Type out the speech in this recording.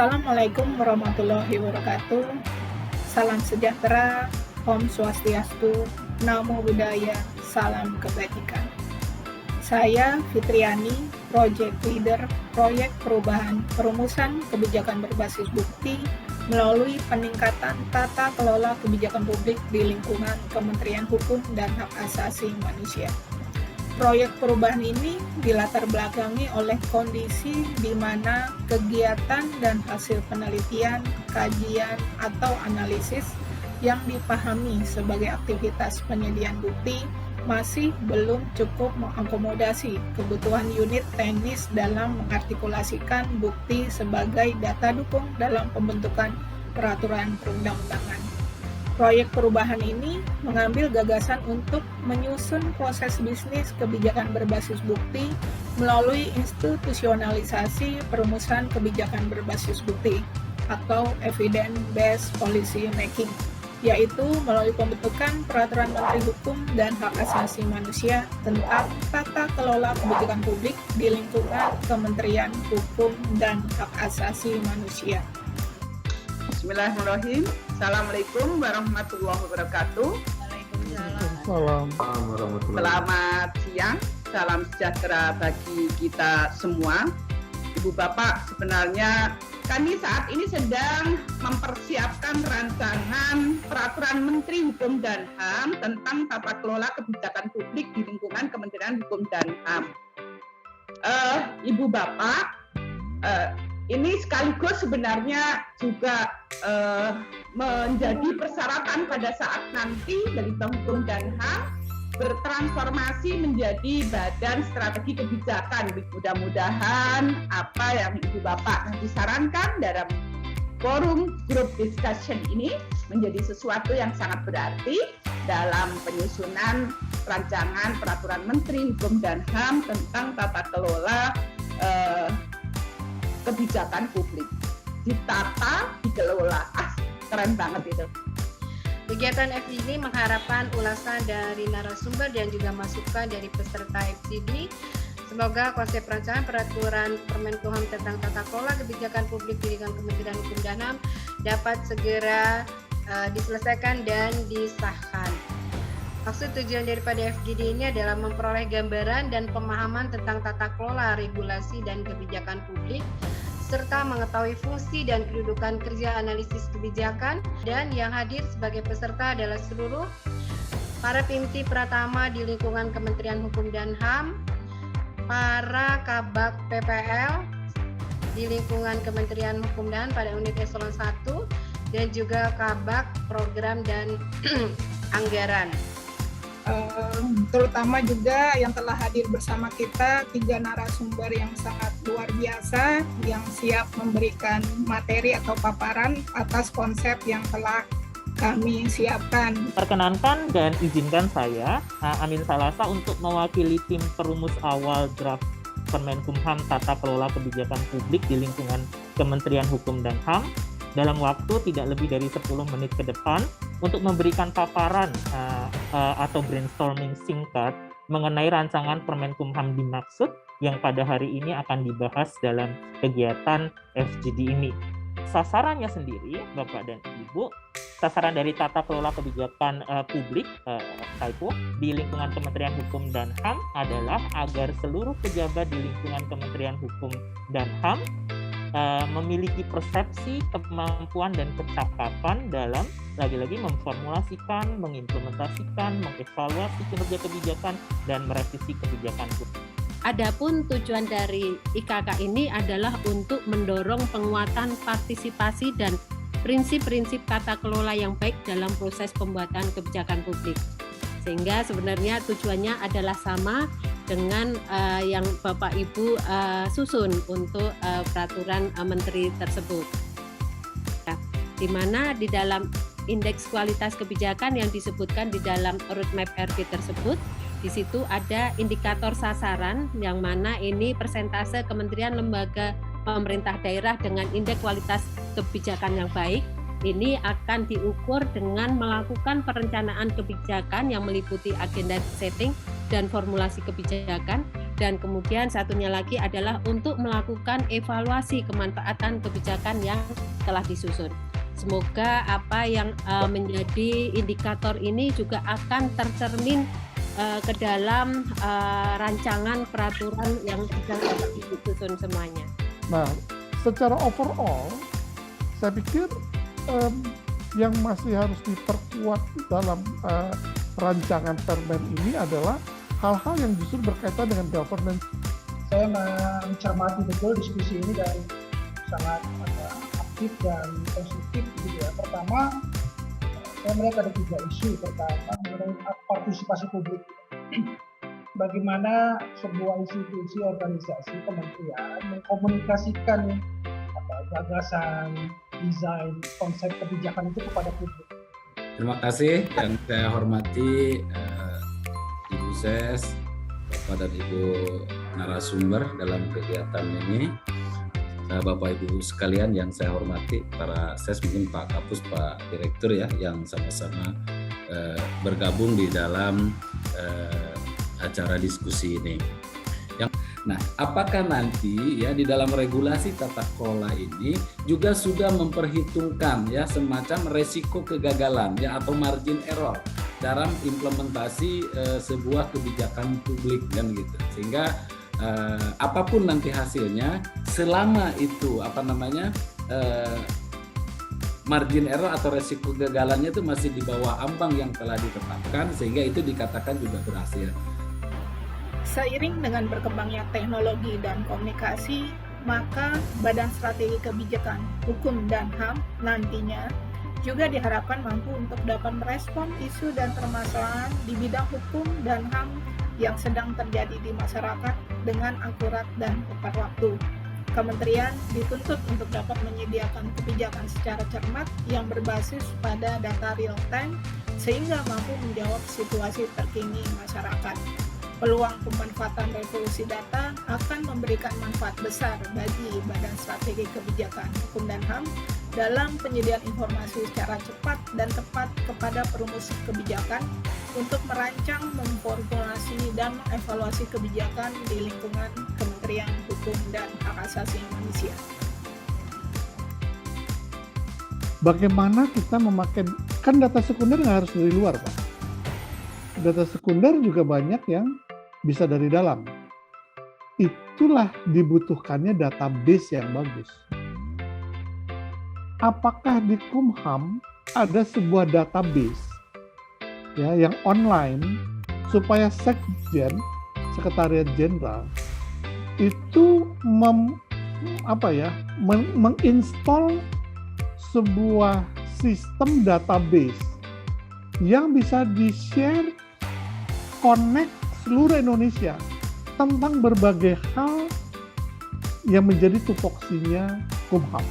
Assalamualaikum warahmatullahi wabarakatuh. Salam sejahtera, Om Swastiastu, Namo Buddhaya, salam kebajikan. Saya Fitriani, Project Leader Proyek Perubahan Perumusan Kebijakan Berbasis Bukti melalui peningkatan tata kelola kebijakan publik di lingkungan Kementerian Hukum dan Hak Asasi Manusia. Proyek perubahan ini dilatar belakangi oleh kondisi di mana kegiatan dan hasil penelitian, kajian, atau analisis yang dipahami sebagai aktivitas penyediaan bukti masih belum cukup mengakomodasi kebutuhan unit teknis dalam mengartikulasikan bukti sebagai data dukung dalam pembentukan peraturan perundang-undangan. Proyek perubahan ini mengambil gagasan untuk menyusun proses bisnis kebijakan berbasis bukti melalui institusionalisasi perumusan kebijakan berbasis bukti atau evidence-based policy making, yaitu melalui pembentukan peraturan Menteri Hukum dan Hak Asasi Manusia tentang tata kelola kebijakan publik di lingkungan Kementerian Hukum dan Hak Asasi Manusia. Bismillahirrahmanirrahim. Assalamualaikum warahmatullahi wabarakatuh. Waalaikumsalam. Selamat siang, salam sejahtera bagi kita semua. Ibu Bapak, sebenarnya kami saat ini sedang mempersiapkan rancangan peraturan Menteri Hukum dan HAM tentang tata kelola kebijakan publik di lingkungan Kementerian Hukum dan HAM. Ibu Bapak, ini sekaligus sebenarnya juga menjadi persyaratan pada saat nanti dari Bank Hukum dan HAM bertransformasi menjadi Badan Strategi Kebijakan. Mudah-mudahan apa yang Ibu Bapak nanti sarankan dalam forum group discussion ini menjadi sesuatu yang sangat berarti dalam penyusunan rancangan peraturan Menteri Hukum dan HAM tentang tata kelola kebijakan publik. Ditata, dikelola. Keren banget itu. Kegiatan FGD mengharapkan ulasan dari narasumber dan juga masukan dari peserta FGD. Semoga konsep rancangan peraturan Permenkumham tentang tata kelola kebijakan publik di lingkungan Kementerian Hukum dan HAM dapat segera diselesaikan dan disahkan. Maksud tujuan daripada FGD ini adalah memperoleh gambaran dan pemahaman tentang tata kelola, regulasi, dan kebijakan publik, serta mengetahui fungsi dan kedudukan kerja analisis kebijakan, dan yang hadir sebagai peserta adalah seluruh para pimti pratama di lingkungan Kementerian Hukum dan HAM, para kabak PPL di lingkungan Kementerian Hukum dan HAM pada unit eselon 1, dan juga kabak program dan anggaran. Terutama juga yang telah hadir bersama kita 3 narasumber yang sangat luar biasa yang siap memberikan materi atau paparan atas konsep yang telah kami siapkan. Perkenankan dan izinkan saya, Amin Salasa, untuk mewakili tim perumus awal draft Permenkumham Tata Kelola Kebijakan Publik di lingkungan Kementerian Hukum dan HAM dalam waktu tidak lebih dari 10 menit ke depan untuk memberikan paparan atau brainstorming singkat mengenai rancangan Permenkumham dimaksud yang pada hari ini akan dibahas dalam kegiatan FGD ini. Sasarannya sendiri, Bapak dan Ibu, sasaran dari tata kelola kebijakan publik di lingkungan Kementerian Hukum dan HAM adalah agar seluruh pejabat di lingkungan Kementerian Hukum dan HAM memiliki persepsi, kemampuan, dan kecakapan dalam lagi-lagi memformulasikan, mengimplementasikan, mengevaluasi kinerja kebijakan, dan merevisi kebijakan publik. Adapun tujuan dari IKK ini adalah untuk mendorong penguatan partisipasi dan prinsip-prinsip tata kelola yang baik dalam proses pembuatan kebijakan publik. Sehingga sebenarnya tujuannya adalah sama dengan yang Bapak Ibu susun untuk peraturan menteri tersebut. Nah, di mana di dalam indeks kualitas kebijakan yang disebutkan di dalam roadmap RP tersebut, di situ ada indikator sasaran yang mana ini persentase kementerian, lembaga, pemerintah daerah dengan indeks kualitas kebijakan yang baik. Ini akan diukur dengan melakukan perencanaan kebijakan yang meliputi agenda setting dan formulasi kebijakan Dan kemudian satunya lagi adalah untuk melakukan evaluasi kemanfaatan kebijakan yang telah disusun. Semoga apa yang menjadi indikator ini juga akan tercermin ke dalam rancangan peraturan yang sedang dapat disusun semuanya. Nah, secara overall, saya pikir yang masih harus diperkuat dalam rancangan permen ini adalah hal-hal yang justru berkaitan dengan governance. Saya mencermati betul diskusi ini dan sangat aktif dan konstruktif gitu ya. Pertama, saya melihat ada 3 isu. Pertama, mengenai partisipasi publik. Bagaimana sebuah institusi, organisasi, kementerian mengkomunikasikan gagasan, desain, konsep kebijakan itu kepada publik. Terima kasih yang saya hormati Ibu Ses, Bapak dan Ibu narasumber dalam kegiatan ini. Bapak Ibu sekalian yang saya hormati, para Ses, mungkin Pak Kapus, Pak Direktur ya, yang sama-sama bergabung di dalam acara diskusi ini. Nah, apakah nanti ya di dalam regulasi tata kelola ini juga sudah memperhitungkan ya semacam resiko kegagalan ya atau margin error dalam implementasi sebuah kebijakan publik kan gitu, sehingga apapun nanti hasilnya, selama itu margin error atau resiko kegagalannya itu masih di bawah ambang yang telah ditetapkan, sehingga itu dikatakan juga berhasil. Seiring dengan berkembangnya teknologi dan komunikasi, maka Badan Strategi Kebijakan Hukum dan HAM nantinya juga diharapkan mampu untuk dapat merespon isu dan permasalahan di bidang hukum dan HAM yang sedang terjadi di masyarakat dengan akurat dan tepat waktu. Kementerian dituntut untuk dapat menyediakan kebijakan secara cermat yang berbasis pada data real time sehingga mampu menjawab situasi terkini masyarakat. Peluang pemanfaatan revolusi data akan memberikan manfaat besar bagi Badan Strategi Kebijakan Hukum dan HAM dalam penyediaan informasi secara cepat dan tepat kepada perumus kebijakan untuk merancang, memformulasi, dan mengevaluasi kebijakan di lingkungan Kementerian Hukum dan Hak Asasi Manusia. Bagaimana kita memakai, kan data sekunder nggak harus dari luar, Pak. Data sekunder juga banyak yang bisa dari dalam. Itulah dibutuhkannya database yang bagus. Apakah di Kumham ada sebuah database ya yang online supaya Sekjen, Sekretariat Jenderal itu menginstall sebuah sistem database yang bisa di-share, connect seluruh Indonesia tentang berbagai hal yang menjadi tupoksinya Kumham.